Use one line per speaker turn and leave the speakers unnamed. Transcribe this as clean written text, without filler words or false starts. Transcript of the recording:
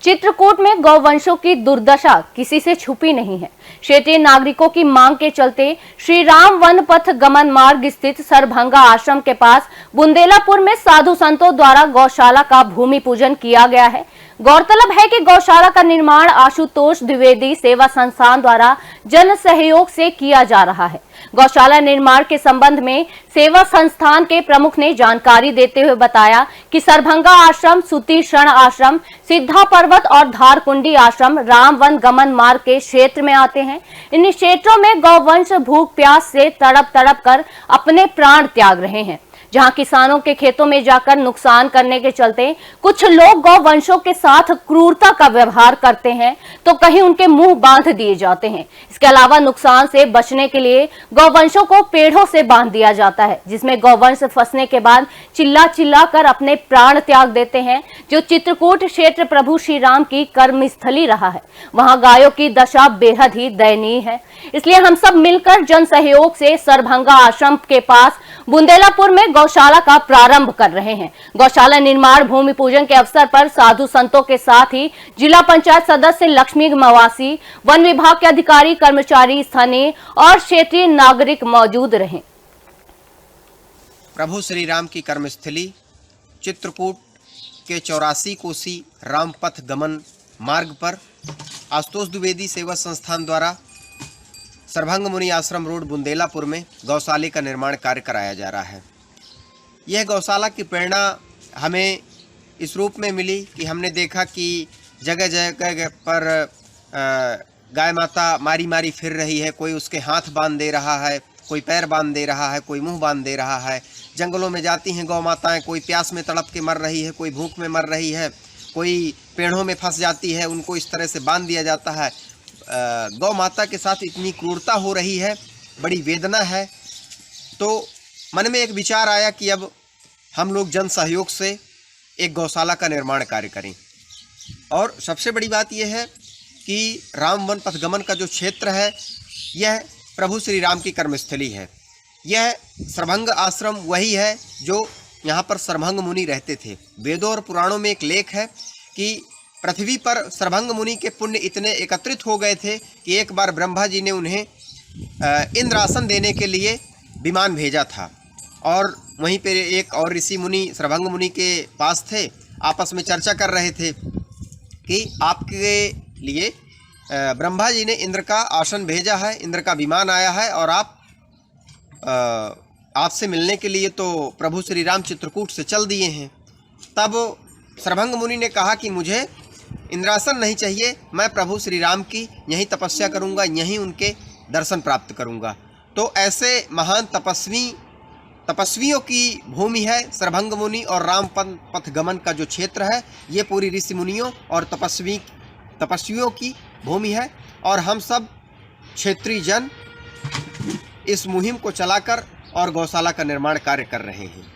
चित्रकूट में गौवंशों की दुर्दशा किसी से छुपी नहीं है। क्षेत्रीय नागरिकों की मांग के चलते श्री राम वन पथ गमन मार्ग स्थित सरभंगा आश्रम के पास बुंदेलापुर में साधु संतों द्वारा गौशाला का भूमि पूजन किया गया है। गौरतलब है कि गौशाला का निर्माण आशुतोष द्विवेदी सेवा संस्थान द्वारा जन सहयोग से किया जा रहा है। गौशाला निर्माण के संबंध में सेवा संस्थान के प्रमुख ने जानकारी देते हुए बताया कि सरभंगा आश्रम, सूती शरण आश्रम, सिद्धा पर्वत और धारकुंडी आश्रम राम वन गमन मार्ग के क्षेत्र में आते हैं। इन क्षेत्रों में गौवंश भूख प्यास से तड़प तड़प कर अपने प्राण त्याग रहे हैं। जहां किसानों के खेतों में जाकर नुकसान करने के चलते कुछ लोग गौवंशों के साथ क्रूरता का व्यवहार करते हैं तो कहीं उनके मुंह बांध दिए जाते हैं। इसके अलावा नुकसान से बचने के लिए गौवंशों को पेड़ों से बांध दिया जाता है, जिसमें गौवंश फंसने के बाद चिल्ला चिल्ला कर अपने प्राण त्याग देते हैं। जो चित्रकूट क्षेत्र प्रभु श्री राम की कर्मस्थली रहा है, वहां गायों की दशा बेहद ही दयनीय है। इसलिए हम सब मिलकर जन सहयोग से सरभंगा आश्रम के पास बुंदेलापुर में गौशाला का प्रारंभ कर रहे हैं। गौशाला निर्माण भूमि पूजन के अवसर पर साधु संतों के साथ ही जिला पंचायत सदस्य लक्ष्मी मवासी, वन विभाग के अधिकारी, कर्मचारी, स्थानीय और क्षेत्रीय नागरिक मौजूद रहे।
प्रभु श्री राम की कर्मस्थली चित्रकूट के 84 कोसी रामपथ गमन मार्ग पर आशुतोष द्विवेदी सेवा संस्थान द्वारा सरभंग मुनि आश्रम रोड बुंदेलापुर में गौशाला का निर्माण कार्य कराया जा रहा है। यह गौशाला की प्रेरणा हमें इस रूप में मिली कि हमने देखा कि जगह जगह पर गाय माता मारी मारी फिर रही है। कोई उसके हाथ बांध दे रहा है, कोई पैर बांध दे रहा है, कोई मुंह बांध दे रहा है। जंगलों में जाती हैं गौ माताएँ, कोई प्यास में तड़प के मर रही है, कोई भूख में मर रही है, कोई पेड़ों में फंस जाती है, उनको इस तरह से बांध दिया जाता है। गौ माता के साथ इतनी क्रूरता हो रही है, बड़ी वेदना है। तो मन में एक विचार आया कि अब हम लोग जन सहयोग से एक गौशाला का निर्माण कार्य करें। और सबसे बड़ी बात यह है कि राम वन पथ गमन का जो क्षेत्र है, यह प्रभु श्री राम की कर्मस्थली है। यह सरभंग आश्रम वही है जो यहाँ पर सरभंग मुनि रहते थे। वेदों और पुराणों में एक लेख है कि पृथ्वी पर सरभंग मुनि के पुण्य इतने एकत्रित हो गए थे कि एक बार ब्रह्मा जी ने उन्हें इंद्रासन देने के लिए विमान भेजा था। और वहीं पर एक और ऋषि मुनि सरभंग मुनि के पास थे, आपस में चर्चा कर रहे थे कि आपके लिए ब्रह्मा जी ने इंद्र का आसन भेजा है, इंद्र का विमान आया है और आपसे मिलने के लिए तो प्रभु श्री राम चित्रकूट से चल दिए हैं। तब सरभंग मुनि ने कहा कि मुझे इंद्रासन नहीं चाहिए, मैं प्रभु श्री राम की यहीं तपस्या करूंगा, यहीं उनके दर्शन प्राप्त करूंगा। तो ऐसे महान तपस्वियों की भूमि है सरभंग मुनि और राम पथ गमन का जो क्षेत्र है, ये पूरी ऋषि मुनियों और तपस्वियों की भूमि है। और हम सब क्षेत्रीय जन इस मुहिम को चलाकर और गौशाला का निर्माण कार्य कर रहे हैं।